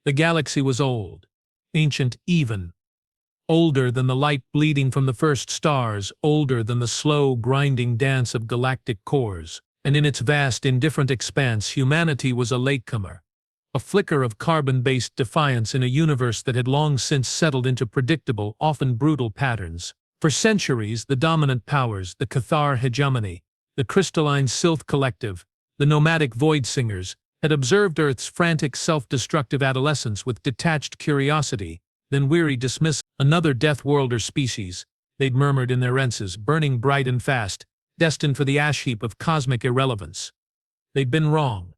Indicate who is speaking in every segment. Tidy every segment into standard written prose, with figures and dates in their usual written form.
Speaker 1: The galaxy was old, ancient even, older than the light bleeding from the first stars, older than the slow, grinding dance of galactic cores, and in its vast, indifferent expanse humanity was a latecomer, a flicker of carbon-based defiance in a universe that had long since settled into predictable, often brutal patterns. For centuries, the dominant powers, the Cathar hegemony, the crystalline Sylph collective, the nomadic void singers, had observed Earth's frantic self-destructive adolescence with detached curiosity, then weary dismissal. Another death worlder species, they'd murmured in their enses, burning bright and fast, destined for the ash heap of cosmic irrelevance. They'd been wrong.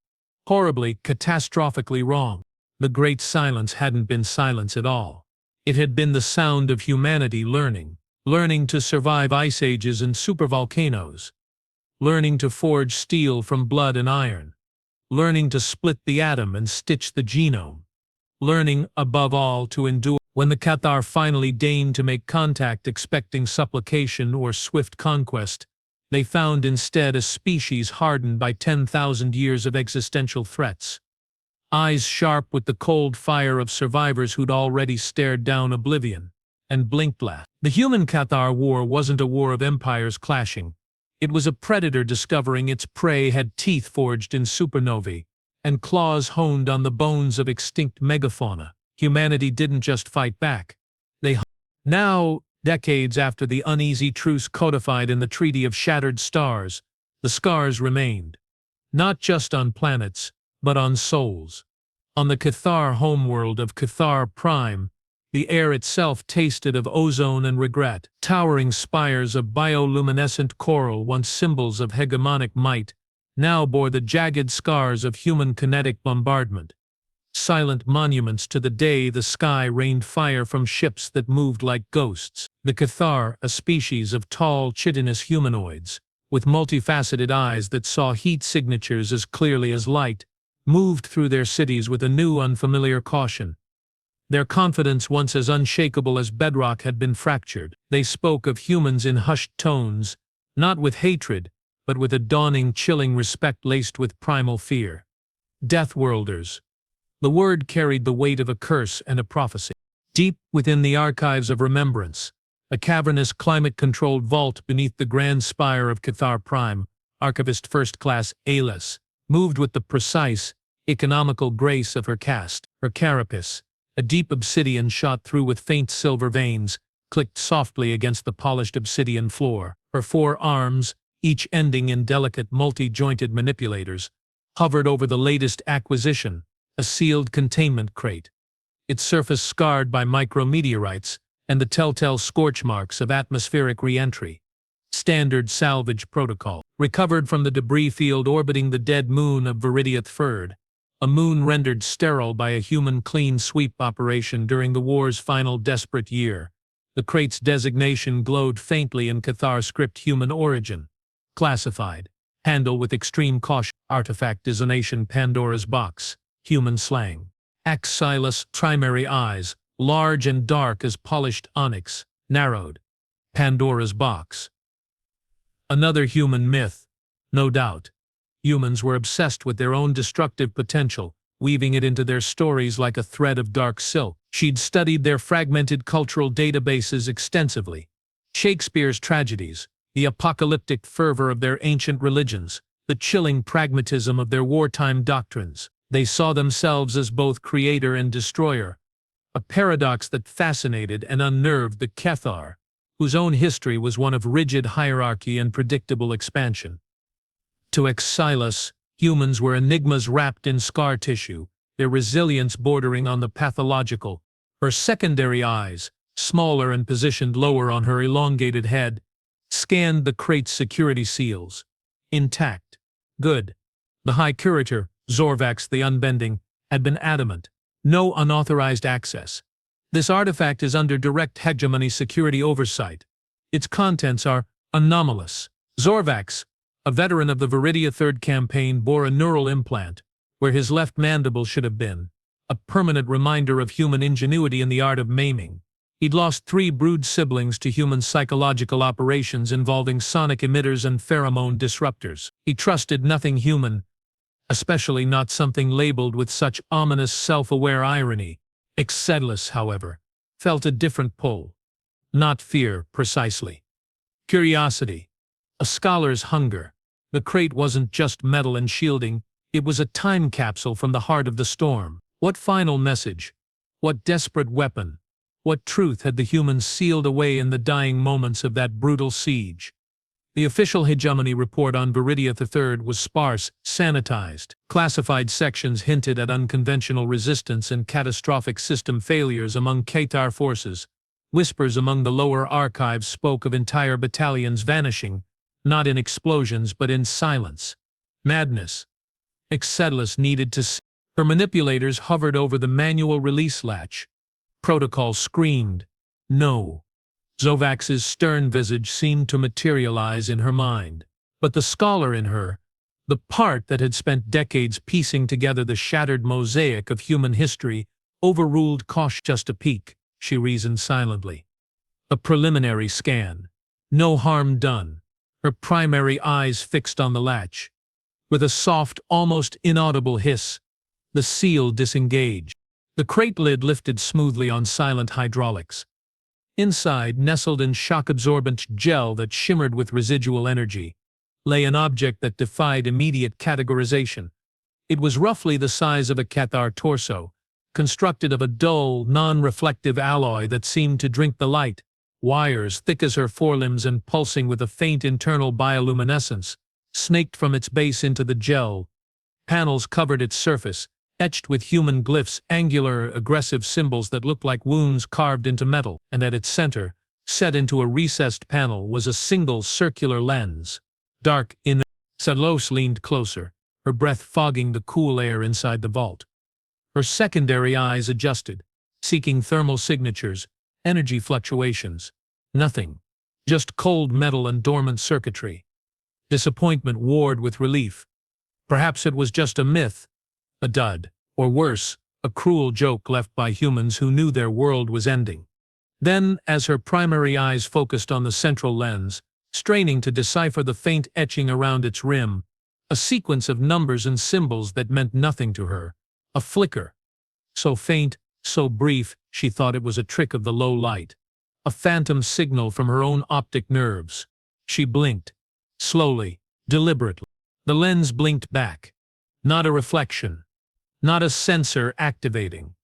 Speaker 1: Horribly, catastrophically wrong. The Great Silence hadn't been silence at all. It had been the sound of humanity learning to survive ice ages and supervolcanoes, learning to forge steel from blood and iron, learning to split the atom and stitch the genome, learning, above all, to endure. When the Cathar finally deigned to make contact expecting supplication or swift conquest, they found instead a species hardened by 10,000 years of existential threats. Eyes sharp with the cold fire of survivors who'd already stared down oblivion and blinked last. The human-Cathar war wasn't a war of empires clashing. It was a predator discovering its prey had teeth forged in supernovae and claws honed on the bones of extinct megafauna. Humanity didn't just fight back. Now, decades after the uneasy truce codified in the Treaty of Shattered Stars, the scars remained. Not just on planets, but on souls. On the Cathar homeworld of Cathar Prime, the air itself tasted of ozone and regret. Towering spires of bioluminescent coral, once symbols of hegemonic might, now bore the jagged scars of human kinetic bombardment. Silent monuments to the day the sky rained fire from ships that moved like ghosts. The Cathar, a species of tall, chitinous humanoids, with multifaceted eyes that saw heat signatures as clearly as light, moved through their cities with a new, unfamiliar caution. Their confidence, once as unshakable as bedrock, had been fractured. They spoke of humans in hushed tones, not with hatred, but with a dawning, chilling respect laced with primal fear. Deathworlders. The word carried the weight of a curse and a prophecy. Deep within the archives of remembrance, a cavernous, climate-controlled vault beneath the grand spire of Cathar Prime, Archivist First Class Alis moved with the precise, economical grace of her caste. Her carapace, a deep obsidian shot through with faint silver veins, clicked softly against the polished obsidian floor. Her 4 arms, each ending in delicate, multi-jointed manipulators, hovered over the latest acquisition, a sealed containment crate, its surface scarred by micrometeorites and the telltale scorch marks of atmospheric re-entry. Standard salvage protocol. Recovered from the debris field orbiting the dead moon of Viridia III, a moon rendered sterile by a human clean sweep operation during the war's final desperate year. The crate's designation glowed faintly in Cathar script: human origin. Classified. Handle with extreme caution. Artifact designation: Pandora's box. Human slang. Axylus, primary eyes, large and dark as polished onyx, narrowed. Pandora's box. Another human myth, no doubt. Humans were obsessed with their own destructive potential, weaving it into their stories like a thread of dark silk. She'd studied their fragmented cultural databases extensively. Shakespeare's tragedies, the apocalyptic fervor of their ancient religions, the chilling pragmatism of their wartime doctrines. They saw themselves as both creator and destroyer, a paradox that fascinated and unnerved the Cathar, whose own history was one of rigid hierarchy and predictable expansion. To Axylus, humans were enigmas wrapped in scar tissue, their resilience bordering on the pathological. Her secondary eyes, smaller and positioned lower on her elongated head, scanned the crate's security seals. Intact. Good. The High Curator, Zorvax the Unbending, had been adamant. No unauthorized access. This artifact is under direct hegemony security oversight. Its contents are anomalous. Zorvax, a veteran of the Viridia III campaign, bore a neural implant, where his left mandible should have been, a permanent reminder of human ingenuity in the art of maiming. He'd lost 3 brood siblings to human psychological operations involving sonic emitters and pheromone disruptors. He trusted nothing human, especially not something labeled with such ominous self-aware irony. Exedlus, however, felt a different pull. Not fear, precisely. Curiosity. A scholar's hunger. The crate wasn't just metal and shielding, it was a time capsule from the heart of the storm. What final message? What desperate weapon? What truth had the humans sealed away in the dying moments of that brutal siege? The official hegemony report on Viridia III was sparse, sanitized. Classified sections hinted at unconventional resistance and catastrophic system failures among Qatar forces. Whispers among the lower archives spoke of entire battalions vanishing, not in explosions but in silence. Madness. Exedlus needed to see. Her manipulators hovered over the manual release latch. Protocol screamed, "No." Zovax's stern visage seemed to materialize in her mind. But the scholar in her, the part that had spent decades piecing together the shattered mosaic of human history, overruled caution. Just a peek, she reasoned silently. A preliminary scan. No harm done. Her primary eyes fixed on the latch. With a soft, almost inaudible hiss, the seal disengaged. The crate lid lifted smoothly on silent hydraulics. Inside, nestled in shock-absorbent gel that shimmered with residual energy, lay an object that defied immediate categorization. It was roughly the size of a Cathar torso, constructed of a dull, non-reflective alloy that seemed to drink the light. Wires thick as her forelimbs and pulsing with a faint internal bioluminescence snaked from its base into the gel. Panels covered its surface, etched with human glyphs, angular, aggressive symbols that looked like wounds carved into metal, and at its center, set into a recessed panel, was a single circular lens. Dark in. Sadlos leaned closer, her breath fogging the cool air inside the vault. Her secondary eyes adjusted, seeking thermal signatures, energy fluctuations. Nothing. Just cold metal and dormant circuitry. Disappointment warred with relief. Perhaps it was just a myth, a dud, or worse, a cruel joke left by humans who knew their world was ending. Then, as her primary eyes focused on the central lens, straining to decipher the faint etching around its rim, a sequence of numbers and symbols that meant nothing to her, a flicker. So faint, so brief, she thought it was a trick of the low light. A phantom signal from her own optic nerves. She blinked. Slowly, deliberately. The lens blinked back. Not a reflection. Not a sensor activating.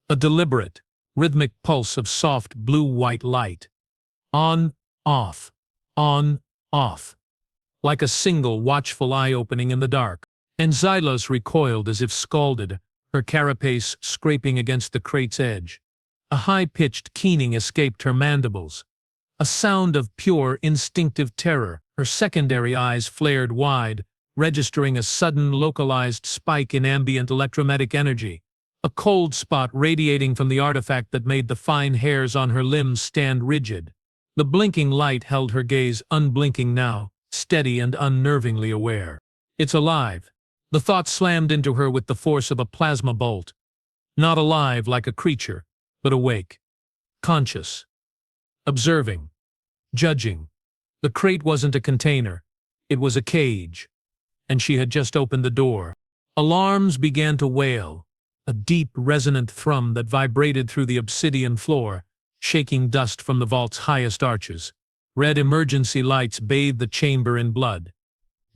Speaker 1: A deliberate, rhythmic pulse of soft blue-white light. On, off. On, off. Like a single watchful eye-opening in the dark. And Xylos recoiled as if scalded, her carapace scraping against the crate's edge. A high-pitched keening escaped her mandibles. A sound of pure, instinctive terror. Her secondary eyes flared wide, registering a sudden, localized spike in ambient electromagnetic energy. A cold spot radiating from the artifact that made the fine hairs on her limbs stand rigid. The blinking light held her gaze unblinking now, steady and unnervingly aware. It's alive. The thought slammed into her with the force of a plasma bolt. Not alive like a creature, but awake. Conscious. Observing. Judging. The crate wasn't a container. It was a cage. And she had just opened the door. Alarms began to wail, a deep, resonant thrum that vibrated through the obsidian floor, shaking dust from the vault's highest arches. Red emergency lights bathed the chamber in blood.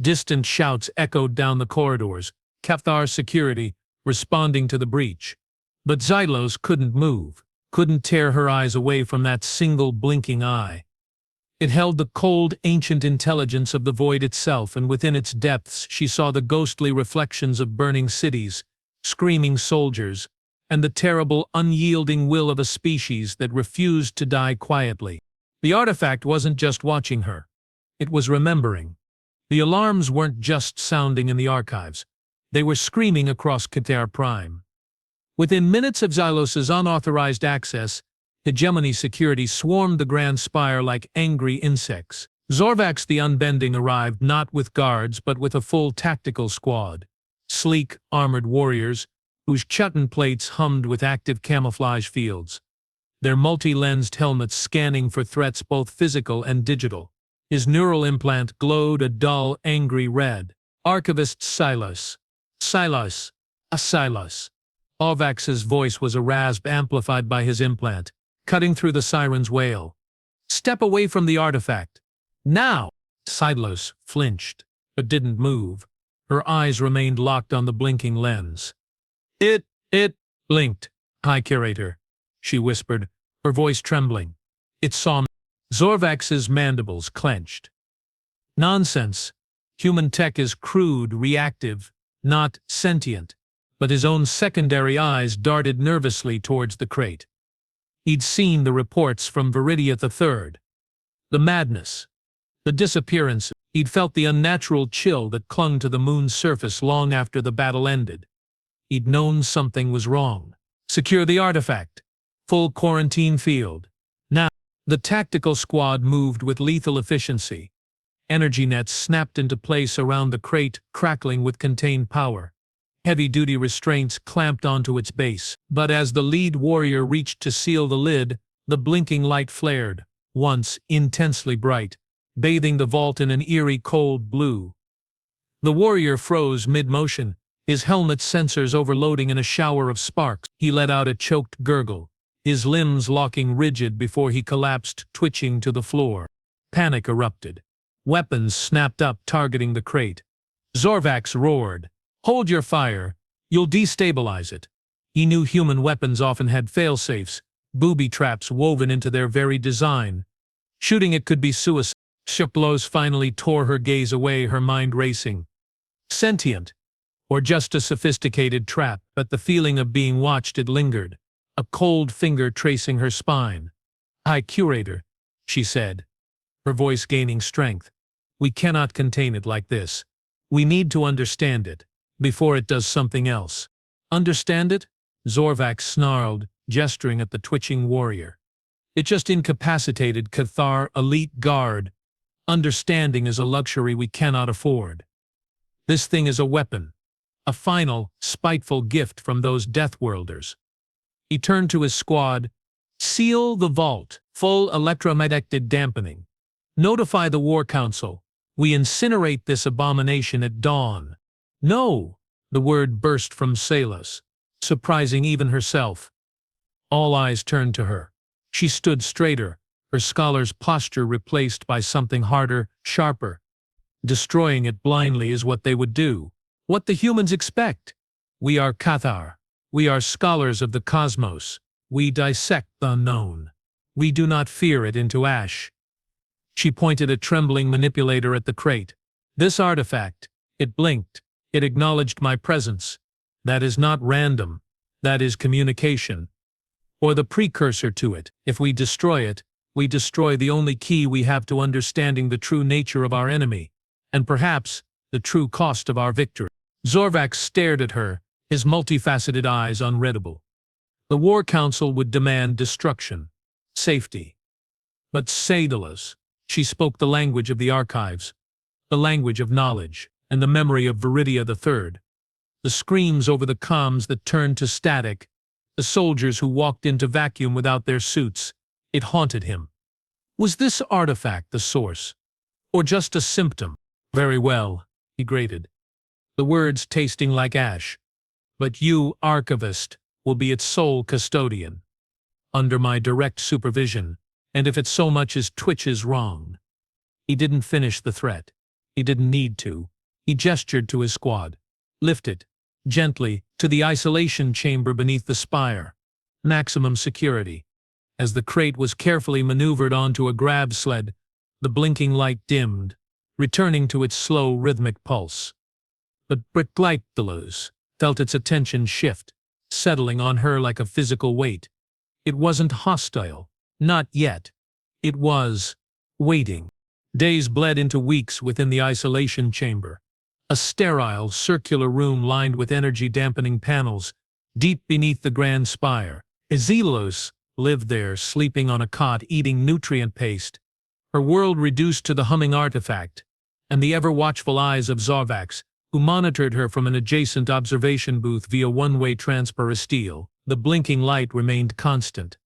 Speaker 1: Distant shouts echoed down the corridors, Cathar security responding to the breach. But Xylos couldn't move, couldn't tear her eyes away from that single blinking eye. It held the cold, ancient intelligence of the void itself, and within its depths she saw the ghostly reflections of burning cities, screaming soldiers, and the terrible, unyielding will of a species that refused to die quietly. The artifact wasn't just watching her. It was remembering. The alarms weren't just sounding in the archives. They were screaming across Qatar Prime. Within minutes of Xylos's unauthorized access, Hegemony security swarmed the Grand Spire like angry insects. Zorvax the Unbending arrived not with guards but with a full tactical squad. Sleek, armored warriors, whose chutton plates hummed with active camouflage fields. Their multi-lensed helmets scanning for threats both physical and digital. His neural implant glowed a dull, angry red. Archivist Silas. Silas. A Silas. Orvax's voice was a rasp amplified by his implant, cutting through the siren's wail. Step away from the artifact. Now! Silas flinched, but didn't move. Her eyes remained locked on the blinking lens. It blinked. High Curator, she whispered, her voice trembling. It saw me. Zorvax's mandibles clenched. Nonsense. Human tech is crude, reactive, not sentient. But his own secondary eyes darted nervously towards the crate. He'd seen the reports from Viridia III. The madness. The disappearance. He'd felt the unnatural chill that clung to the moon's surface long after the battle ended. He'd known something was wrong. Secure the artifact. Full quarantine field. Now, the tactical squad moved with lethal efficiency. Energy nets snapped into place around the crate, crackling with contained power. Heavy-duty restraints clamped onto its base, but as the lead warrior reached to seal the lid, the blinking light flared, once intensely bright, bathing the vault in an eerie cold blue. The warrior froze mid-motion, his helmet sensors overloading in a shower of sparks. He let out a choked gurgle, his limbs locking rigid before he collapsed, twitching to the floor. Panic erupted. Weapons snapped up, targeting the crate. Zorvax roared. Hold your fire. You'll destabilize it. He knew human weapons often had failsafes, booby traps woven into their very design. Shooting it could be suicide. Sharp blows finally tore her gaze away, her mind racing. Sentient, or just a sophisticated trap, but the feeling of being watched had lingered, a cold finger tracing her spine. High Curator, she said, her voice gaining strength. We cannot contain it like this. We need to understand it, before it does something else. Understand it? Zorvax snarled, gesturing at the twitching warrior. It just incapacitated Cathar elite guard. Understanding is a luxury we cannot afford. This thing is a weapon. A final, spiteful gift from those Deathworlders. He turned to his squad. Seal the vault. Full electromagnetic dampening. Notify the War Council. We incinerate this abomination at dawn. No! The word burst from Salas, surprising even herself. All eyes turned to her. She stood straighter, her scholar's posture replaced by something harder, sharper. Destroying it blindly is what they would do. What the humans expect. We are Cathar. We are scholars of the cosmos. We dissect the unknown. We do not fear it into ash. She pointed a trembling manipulator at the crate. This artifact. It blinked. It acknowledged my presence. That is not random. That is communication. Or the precursor to it. If we destroy it, we destroy the only key we have to understanding the true nature of our enemy, and perhaps the true cost of our victory. Zorvax stared at her, his multifaceted eyes unreadable. The War Council would demand destruction, safety. But Salas, she spoke the language of the archives, the language of knowledge, and the memory of Viridia III. The screams over the comms that turned to static, the soldiers who walked into vacuum without their suits, it haunted him. Was this artifact the source? Or just a symptom? Very well, he grated, the words tasting like ash. But you, archivist, will be its sole custodian. Under my direct supervision, and if it so much as twitches wrong. He didn't finish the threat. He didn't need to. He gestured to his squad. Lift it, gently, to the isolation chamber beneath the spire. Maximum security. As the crate was carefully maneuvered onto a grab sled, the blinking light dimmed, returning to its slow rhythmic pulse. But Bricklightdelus felt its attention shift, settling on her like a physical weight. It wasn't hostile. Not yet. It was waiting. Days bled into weeks within the isolation chamber. A sterile, circular room lined with energy-dampening panels, deep beneath the grand spire. Azelos lived there, sleeping on a cot, eating nutrient paste, her world reduced to the humming artifact, and the ever-watchful eyes of Zorvax, who monitored her from an adjacent observation booth via one-way transparisteel. The blinking light remained constant,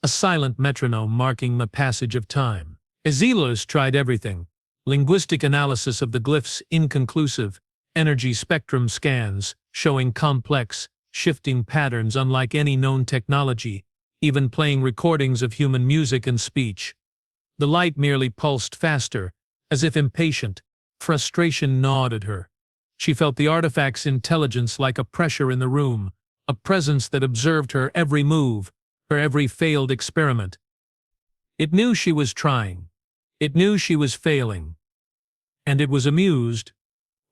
Speaker 1: a silent metronome marking the passage of time. Azelos tried everything. Linguistic analysis of the glyphs inconclusive, energy spectrum scans, showing complex, shifting patterns unlike any known technology, even playing recordings of human music and speech. The light merely pulsed faster, as if impatient. Frustration gnawed at her. She felt the artifact's intelligence like a pressure in the room, a presence that observed her every move, her every failed experiment. It knew she was trying. It knew she was failing. And it was amused,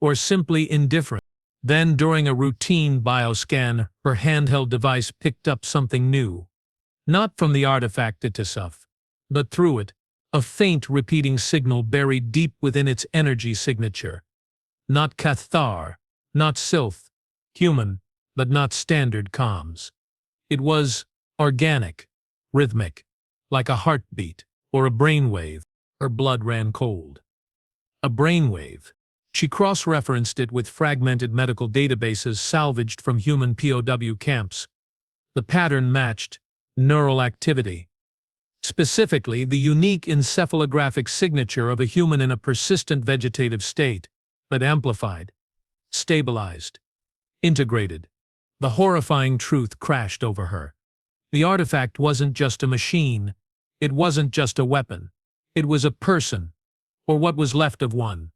Speaker 1: or simply indifferent. Then, during a routine bioscan, her handheld device picked up something new. Not from the artifact itself, but through it, a faint repeating signal buried deep within its energy signature. Not cathar, not sylph, human, but not standard comms. It was organic, rhythmic, like a heartbeat or a brainwave. Her blood ran cold. A brainwave. She cross-referenced it with fragmented medical databases salvaged from human POW camps. The pattern matched neural activity. Specifically, the unique encephalographic signature of a human in a persistent vegetative state, but amplified, stabilized, integrated. The horrifying truth crashed over her. The artifact wasn't just a machine. It wasn't just a weapon. It was a person, or what was left of one.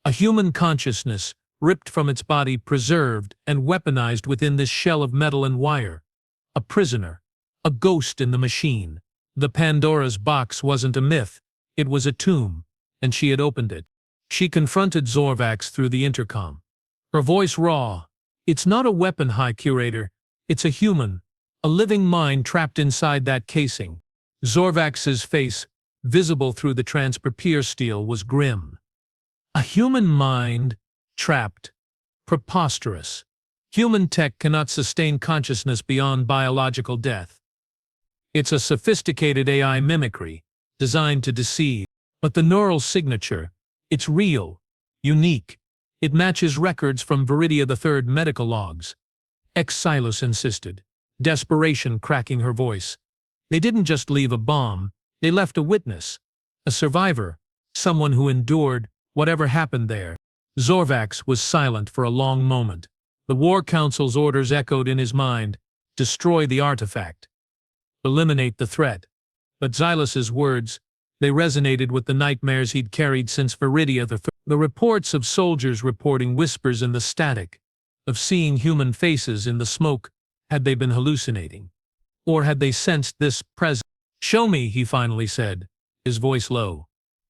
Speaker 1: A human consciousness, ripped from its body, preserved and weaponized within this shell of metal and wire. A prisoner, a ghost in the machine. The Pandora's box wasn't a myth, it was a tomb, and she had opened it. She confronted Zorvax through the intercom. Her voice raw. "It's not a weapon, High Curator. It's a human, a living mind trapped inside that casing." Zorvax's face, visible through the transpapier steel, was grim. A human mind, trapped. Preposterous. Human tech cannot sustain consciousness beyond biological death. It's a sophisticated AI mimicry, designed to deceive. But the neural signature, it's real, unique. It matches records from Viridia III medical logs. Xylos insisted, desperation cracking her voice. They didn't just leave a bomb, they left a witness, a survivor, someone who endured whatever happened there. Zorvax was silent for a long moment. The War Council's orders echoed in his mind: destroy the artifact. Eliminate the threat. But Xylos's words, they resonated with the nightmares he'd carried since Viridia III. The reports of soldiers reporting whispers in the static, of seeing human faces in the smoke. Had they been hallucinating? Or had they sensed this presence? "Show me," he finally said, his voice low.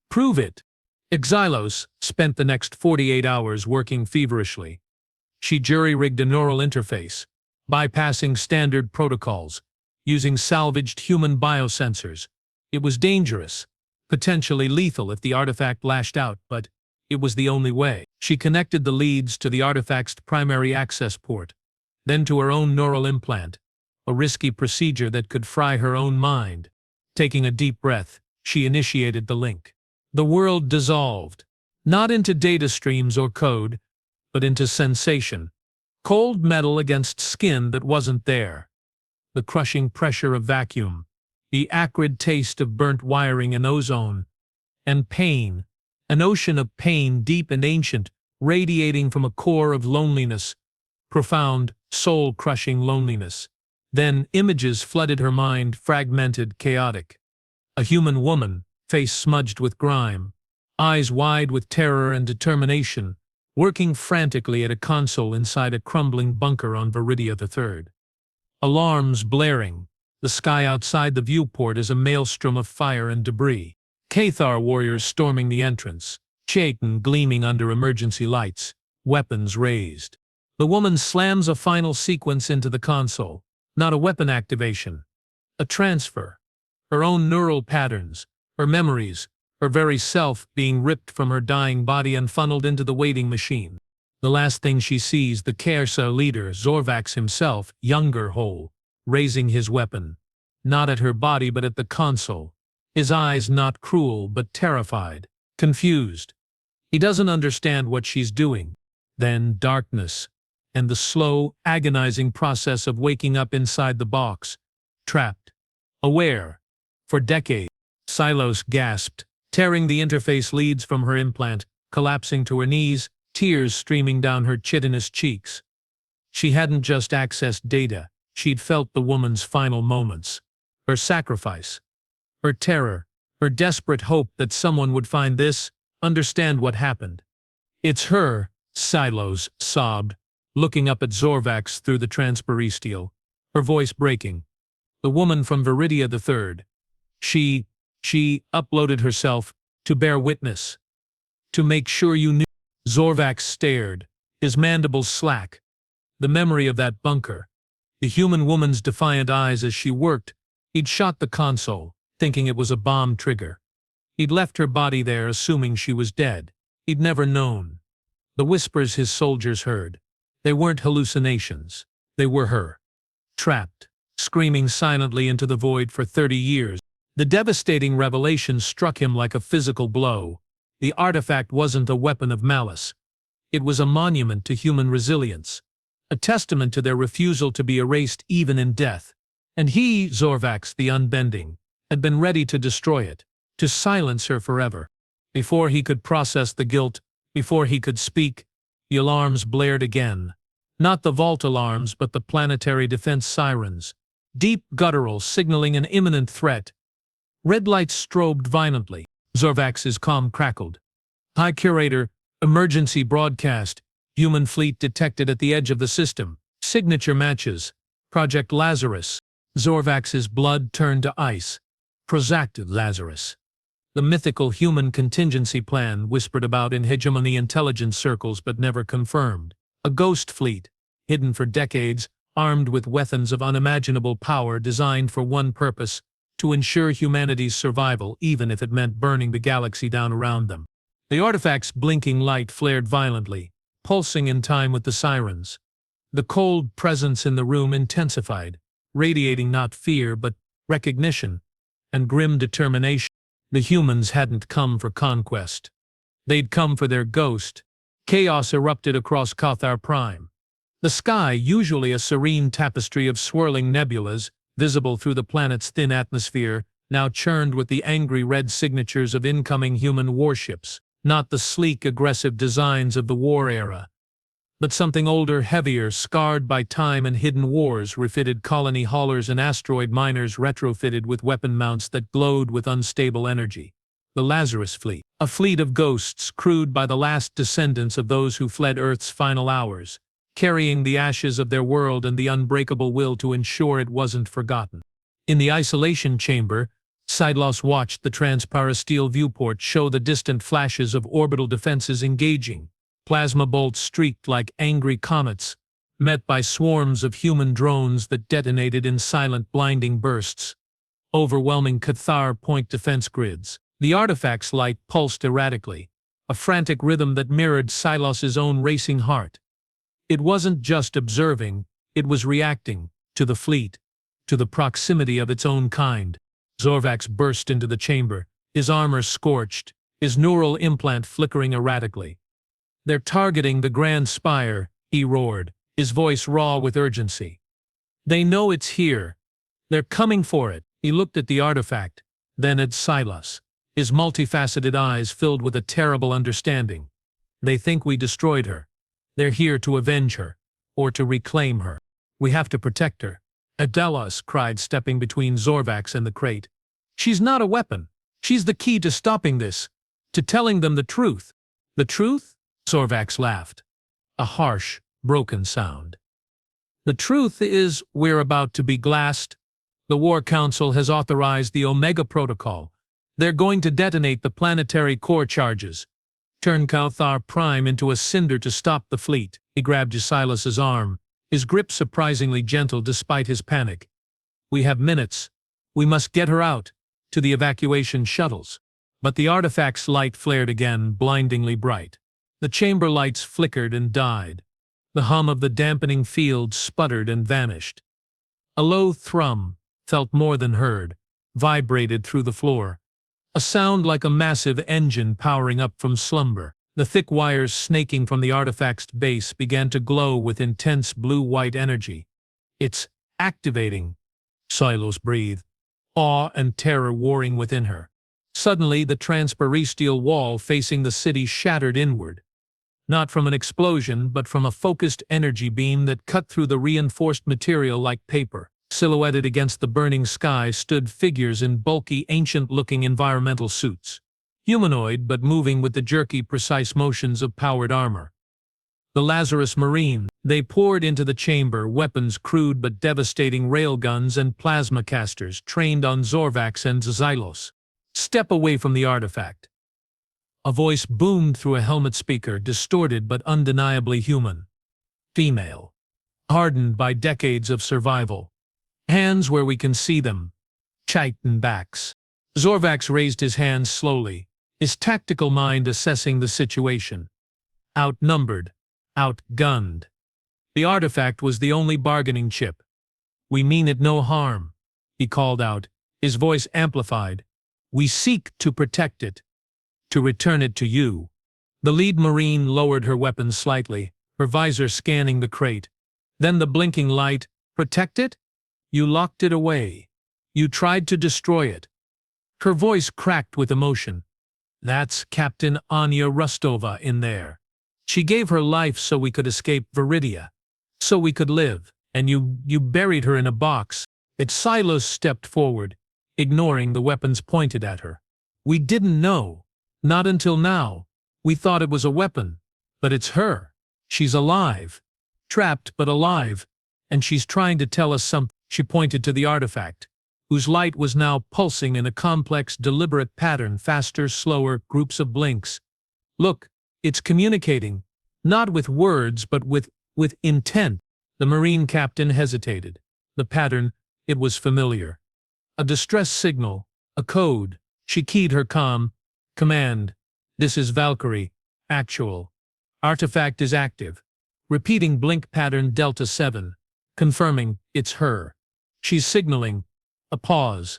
Speaker 1: "Prove it." Xylos spent the next 48 hours working feverishly. She jury-rigged a neural interface, bypassing standard protocols, using salvaged human biosensors. It was dangerous, potentially lethal if the artifact lashed out, but it was the only way. She connected the leads to the artifact's primary access port, then to her own neural implant, a risky procedure that could fry her own mind. Taking a deep breath, she initiated the link. The world dissolved, not into data streams or code, but into sensation. Cold metal against skin that wasn't there. The crushing pressure of vacuum, the acrid taste of burnt wiring and ozone, and pain, an ocean of pain deep and ancient, radiating from a core of loneliness, profound, soul-crushing loneliness. Then images flooded her mind, fragmented, chaotic. A human woman, face smudged with grime, eyes wide with terror and determination, working frantically at a console inside a crumbling bunker on Viridia III. Alarms blaring, the sky outside the viewport is a maelstrom of fire and debris. Cathar warriors storming the entrance, Chaitin gleaming under emergency lights, weapons raised. The woman slams a final sequence into the console, not a weapon activation, a transfer. Her own neural patterns, her memories, her very self being ripped from her dying body and funneled into the waiting machine. The last thing she sees, the Kersa leader, Zorvax himself, younger, whole, raising his weapon, not at her body but at the console, his eyes not cruel but terrified, confused. He doesn't understand what she's doing. Then darkness, and the slow, agonizing process of waking up inside the box, trapped, aware, for decades. Xylos gasped, tearing the interface leads from her implant, collapsing to her knees, tears streaming down her chitinous cheeks. She hadn't just accessed data, she'd felt the woman's final moments. Her sacrifice, her terror, her desperate hope that someone would find this, understand what happened. It's her, Silos sobbed, looking up at Zorvax through the transparisteel, her voice breaking. The woman from Viridia III. She uploaded herself to bear witness. To make sure you knew. Zorvax stared, his mandibles slack. The memory of that bunker. The human woman's defiant eyes as she worked. He'd shot the console, thinking it was a bomb trigger. He'd left her body there assuming she was dead. He'd never known. The whispers his soldiers heard. They weren't hallucinations. They were her. Trapped, screaming silently into the void for 30 years. The devastating revelation struck him like a physical blow. The artifact wasn't a weapon of malice. It was a monument to human resilience, a testament to their refusal to be erased even in death. And he, Zorvax the Unbending, had been ready to destroy it, to silence her forever. Before he could process the guilt, before he could speak, the alarms blared again. Not the vault alarms, but the planetary defense sirens. Deep guttural, signaling an imminent threat. Red lights strobed violently. Zorvax's comm crackled. High Curator, emergency broadcast. Human fleet detected at the edge of the system. Signature matches. Project Lazarus. Zorvax's blood turned to ice. Project Lazarus. The mythical human contingency plan whispered about in hegemony intelligence circles but never confirmed. A ghost fleet, hidden for decades, armed with weapons of unimaginable power designed for one purpose, to ensure humanity's survival even if it meant burning the galaxy down around them. The artifact's blinking light flared violently, pulsing in time with the sirens. The cold presence in the room intensified, radiating not fear but recognition and grim determination. The humans hadn't come for conquest. They'd come for their ghost. Chaos erupted across Cathar Prime. The sky, usually a serene tapestry of swirling nebulas, visible through the planet's thin atmosphere, now churned with the angry red signatures of incoming human warships, not the sleek, aggressive designs of the war era, but something older, heavier, scarred by time and hidden wars, refitted colony haulers and asteroid miners retrofitted with weapon mounts that glowed with unstable energy. The Lazarus Fleet, a fleet of ghosts crewed by the last descendants of those who fled Earth's final hours, carrying the ashes of their world and the unbreakable will to ensure it wasn't forgotten. In the isolation chamber, Silos watched the transparisteel viewport show the distant flashes of orbital defenses engaging. Plasma bolts streaked like angry comets, met by swarms of human drones that detonated in silent, blinding bursts, overwhelming Cathar point defense grids. The artifact's light pulsed erratically, a frantic rhythm that mirrored Silos's own racing heart. It wasn't just observing, it was reacting to the fleet, to the proximity of its own kind. Zorvax burst into the chamber, his armor scorched, his neural implant flickering erratically. "They're targeting the Grand Spire," he roared, his voice raw with urgency. "They know it's here. They're coming for it." He looked at the artifact, then at Silos, his multifaceted eyes filled with a terrible understanding. "They think we destroyed her. They're here to avenge her, or to reclaim her. We have to protect her." Adelas cried, stepping between Zorvax and the crate. "She's not a weapon. She's the key to stopping this, to telling them the truth." "The truth?" Zorvax laughed. A harsh, broken sound. "The truth is we're about to be glassed. The War Council has authorized the Omega Protocol. They're going to detonate the planetary core charges, turn Cathar Prime into a cinder to stop the fleet." He grabbed Silas's arm, his grip surprisingly gentle despite his panic. "We have minutes. We must get her out, to the evacuation shuttles." But the artifact's light flared again, blindingly bright. The chamber lights flickered and died. The hum of the dampening field sputtered and vanished. A low thrum, felt more than heard, vibrated through the floor. A sound like a massive engine powering up from slumber. The thick wires snaking from the artifact's base began to glow with intense blue-white energy. "It's activating," Silos breathed, awe and terror warring within her. Suddenly, the transparisteel wall facing the city shattered inward. not from an explosion but from a focused energy beam that cut through the reinforced material like paper. Silhouetted against the burning sky stood figures in bulky, ancient-looking environmental suits. Humanoid but moving with the jerky, precise motions of powered armor. The Lazarus Marine. They poured into the chamber, weapons crude but devastating, railguns and plasma casters, trained on Zorvax and Xylos. Step away from the artifact. A voice boomed through a helmet speaker, distorted but undeniably human. Female. Hardened by decades of survival. Hands where we can see them. Chitin backs. Zorvax raised his hands slowly, his tactical mind assessing the situation. Outnumbered. Outgunned. The artifact was the only bargaining chip. We mean it no harm, he called out, his voice amplified. We seek to protect it. To return it to you. The lead Marine lowered her weapon slightly, her visor scanning the crate. Then the blinking light. Protect it? You locked it away. You tried to destroy it. Her voice cracked with emotion. That's Captain Anya Rostova in there. She gave her life so we could escape Viridia. So we could live. And you buried her in a box. Silos stepped forward, ignoring the weapons pointed at her. We didn't know. Not until now. We thought it was a weapon. But it's her. She's alive. Trapped but alive. And she's trying to tell us something. She pointed to the artifact, whose light was now pulsing in a complex, deliberate pattern, faster, slower, groups of blinks. Look, it's communicating, not with words but with intent. The Marine captain hesitated. The pattern, it was familiar. A distress signal, a code. She keyed her comm. Command. This is Valkyrie. Actual. Artifact is active. Repeating blink pattern Delta 7. Confirming, it's her. She's signaling. A pause.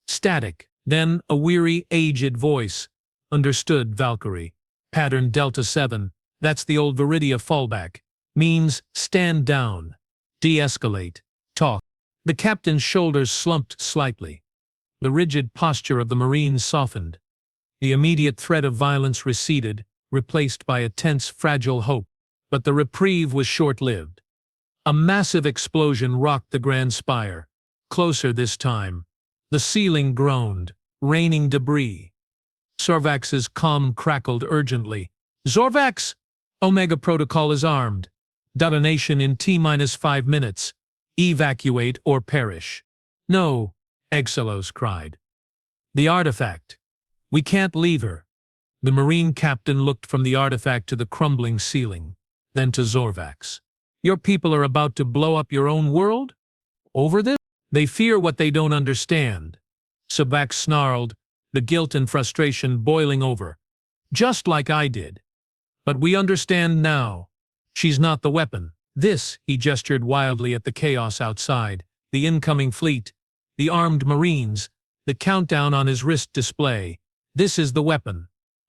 Speaker 1: Static. Then a weary, aged voice. Understood, Valkyrie. Pattern Delta 7. That's the old Viridia fallback. Means stand down. De-escalate. Talk. The captain's shoulders slumped slightly. The rigid posture of the Marine softened. The immediate threat of violence receded, replaced by a tense, fragile hope. But the reprieve was short-lived. A massive explosion rocked the grand spire. Closer this time. The ceiling groaned, raining debris. Zorvax's comm crackled urgently. Zorvax! Omega Protocol is armed. Detonation in T-5 minutes. Evacuate or perish. No, Exelos cried. The artifact. We can't leave her. The Marine captain looked from the artifact to the crumbling ceiling, then to Zorvax. Your people are about to blow up your own world? Over this? They fear what they don't understand. Zorvax snarled, the guilt and frustration boiling over. Just like I did. But we understand now. She's not the weapon. This, he gestured wildly at the chaos outside, the incoming fleet, the armed Marines, the countdown on his wrist display. This is the weapon.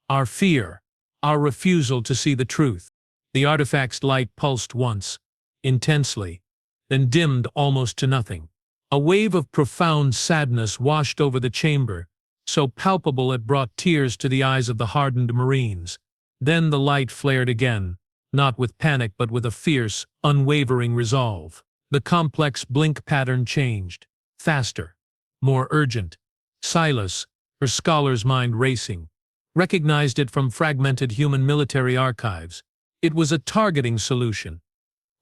Speaker 1: Our fear. Our refusal to see the truth. The artifact's light pulsed once, intensely, then dimmed almost to nothing. A wave of profound sadness washed over the chamber, so palpable it brought tears to the eyes of the hardened Marines. Then the light flared again, not with panic but with a fierce, unwavering resolve. The complex blink pattern changed. Faster. More urgent. Silas, her scholar's mind racing, recognized it from fragmented human military archives. It was a targeting solution.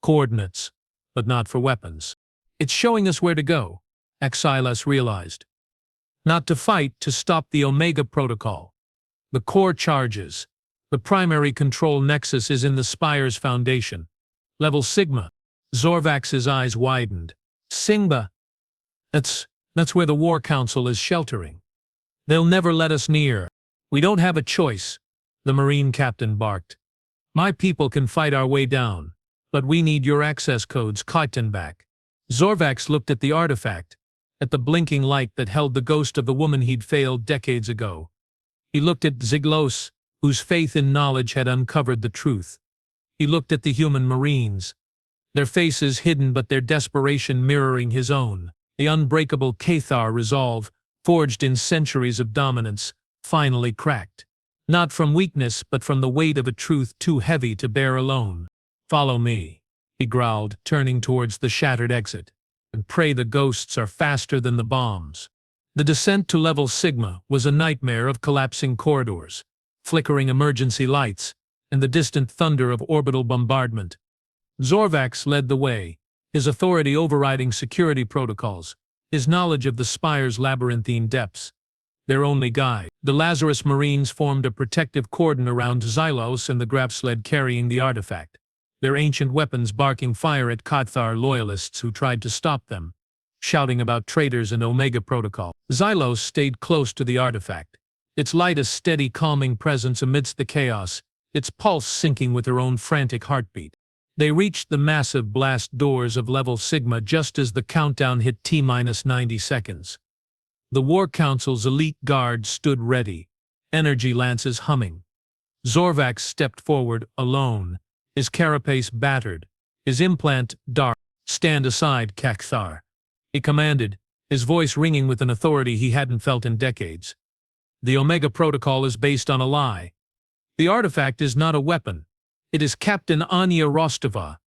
Speaker 1: Coordinates, but not for weapons. It's showing us where to go, Silas realized. Not to fight, to stop the Omega Protocol. The core charges. The primary control nexus is in the spire's foundation. Level Sigma. Zorvax's eyes widened. Sigma? That's where the War Council is sheltering. They'll never let us near. We don't have a choice, the Marine captain barked. My people can fight our way down, but we need your access codes, back. Zorvax looked at the artifact, at the blinking light that held the ghost of the woman he'd failed decades ago. He looked at Xylos, whose faith in knowledge had uncovered the truth. He looked at the human Marines, their faces hidden but their desperation mirroring his own. The unbreakable Cathar resolve, forged in centuries of dominance, finally cracked. Not from weakness, but from the weight of a truth too heavy to bear alone. "Follow me," he growled, turning towards the shattered exit. "And pray the ghosts are faster than the bombs." The descent to level Sigma was a nightmare of collapsing corridors, flickering emergency lights, and the distant thunder of orbital bombardment. Zorvax led the way, his authority overriding security protocols, his knowledge of the spire's labyrinthine depths. Their only guide. The Lazarus Marines formed a protective cordon around Xylos and the grav sled carrying the artifact, their ancient weapons barking fire at Cathar loyalists who tried to stop them, shouting about traitors and Omega Protocol. Xylos stayed close to the artifact, its light a steady calming presence amidst the chaos, its pulse syncing with her own frantic heartbeat. They reached the massive blast doors of level Sigma just as the countdown hit T-90 seconds. The War Council's elite guard stood ready, energy lances humming. Zorvax stepped forward, alone, his carapace battered, his implant dark. "Stand aside, Cathar," he commanded, his voice ringing with an authority he hadn't felt in decades. "The Omega Protocol is based on a lie. The artifact is not a weapon. It is Captain Anya Rostova,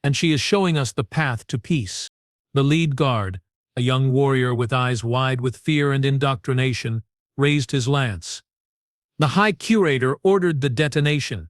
Speaker 1: and she is showing us the path to peace." The lead guard, a young warrior with eyes wide with fear and indoctrination, raised his lance. The High Curator ordered the detonation.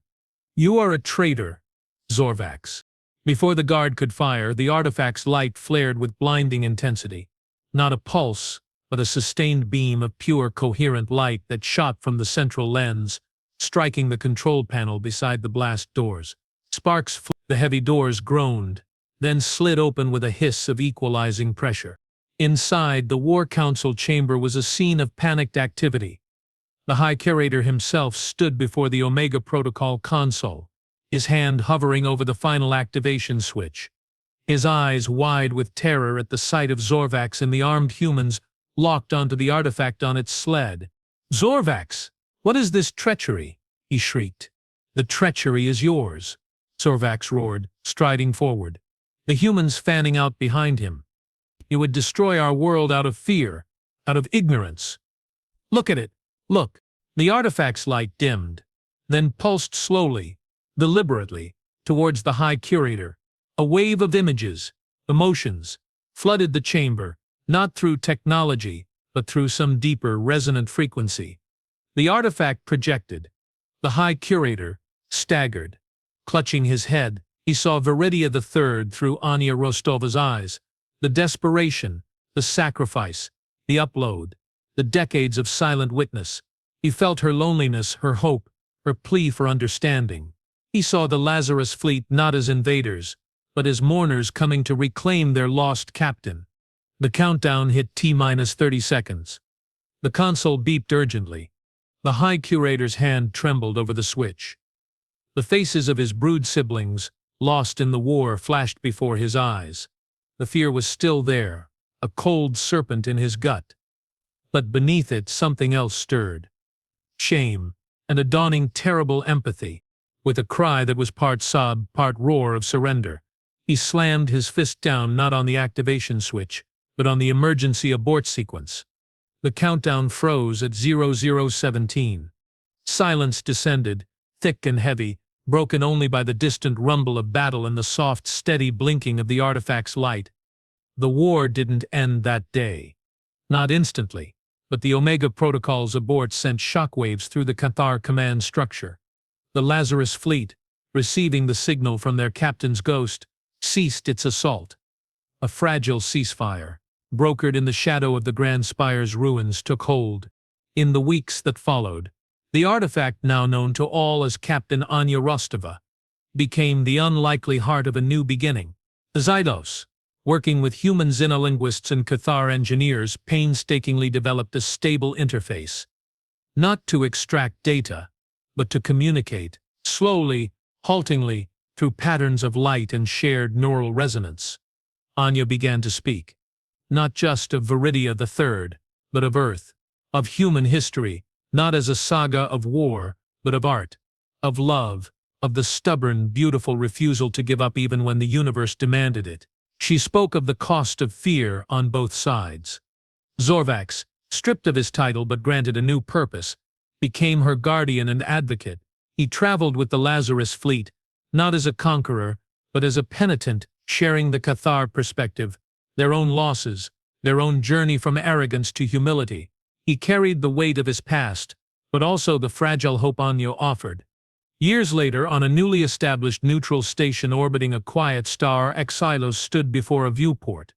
Speaker 1: "You are a traitor, Zorvax." Before the guard could fire, the artifact's light flared with blinding intensity. Not a pulse, but a sustained beam of pure, coherent light that shot from the central lens, striking the control panel beside the blast doors. Sparks flew. The heavy doors groaned, then slid open with a hiss of equalizing pressure. Inside, the War Council chamber was a scene of panicked activity. The High Curator himself stood before the Omega Protocol console, his hand hovering over the final activation switch, his eyes wide with terror at the sight of Zorvax and the armed humans locked onto the artifact on its sled. "Zorvax, what is this treachery?" he shrieked. "The treachery is yours," Zorvax roared, striding forward, the humans fanning out behind him. "You would destroy our world out of fear, out of ignorance. Look at it, look." The artifact's light dimmed, then pulsed slowly, deliberately, towards the High Curator. A wave of images, emotions, flooded the chamber, not through technology, but through some deeper, resonant frequency. The artifact projected. The High Curator staggered. Clutching his head, he saw Viridia III through Anya Rostova's eyes. The desperation, the sacrifice, the upload, the decades of silent witness. He felt her loneliness, her hope, her plea for understanding. He saw the Lazarus fleet not as invaders, but as mourners coming to reclaim their lost captain. The countdown hit T-30 seconds. The console beeped urgently. The High Curator's hand trembled over the switch. The faces of his brood siblings, lost in the war, flashed before his eyes. The fear was still there, a cold serpent in his gut. But beneath it something else stirred. Shame, and a dawning terrible empathy. With a cry that was part sob, part roar of surrender, he slammed his fist down not on the activation switch, but on the emergency abort sequence. The countdown froze at 0017. Silence descended, thick and heavy, broken only by the distant rumble of battle and the soft, steady blinking of the artifact's light. The war didn't end that day. Not instantly, but the Omega Protocol's abort sent shockwaves through the Cathar command structure. The Lazarus fleet, receiving the signal from their captain's ghost, ceased its assault. A fragile ceasefire, brokered in the shadow of the Grand Spire's ruins, took hold. In the weeks that followed, the artifact, now known to all as Captain Anya Rostova, became the unlikely heart of a new beginning. Zydos, working with human xenolinguists and Cathar engineers, painstakingly developed a stable interface. Not to extract data, but to communicate, slowly, haltingly, through patterns of light and shared neural resonance. Anya began to speak. Not just of Viridia III, but of Earth, of human history, not as a saga of war, but of art, of love, of the stubborn, beautiful refusal to give up even when the universe demanded it. She spoke of the cost of fear on both sides. Zorvax, stripped of his title but granted a new purpose, became her guardian and advocate. He traveled with the Lazarus fleet, not as a conqueror, but as a penitent, sharing the Cathar perspective, their own losses, their own journey from arrogance to humility. He carried the weight of his past, but also the fragile hope Anyo offered. Years later, on a newly established neutral station orbiting a quiet star, Xylos stood before a viewport.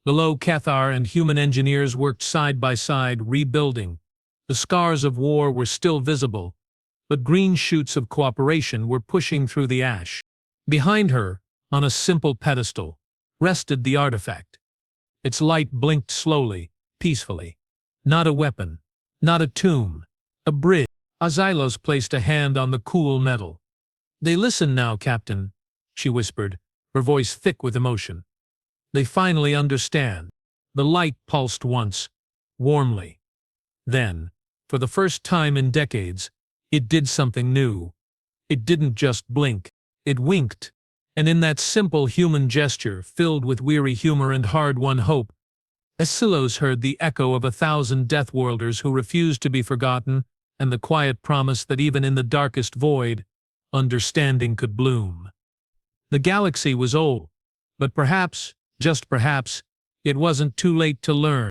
Speaker 1: Below, Cathar and human engineers worked side by side, rebuilding. The scars of war were still visible, but green shoots of cooperation were pushing through the ash. Behind her, on a simple pedestal, rested the artifact. Its light blinked slowly, peacefully. Not a weapon, not a tomb, a bridge. Xylos placed a hand on the cool metal. "They listen now, Captain," she whispered, her voice thick with emotion. "They finally understand." The light pulsed once, warmly. Then, for the first time in decades, it did something new. It didn't just blink, it winked. And in that simple human gesture, filled with weary humor and hard-won hope, Xylos heard the echo of 1,000 Deathworlders who refused to be forgotten, and the quiet promise that even in the darkest void, understanding could bloom. The galaxy was old, but perhaps, just perhaps, it wasn't too late to learn.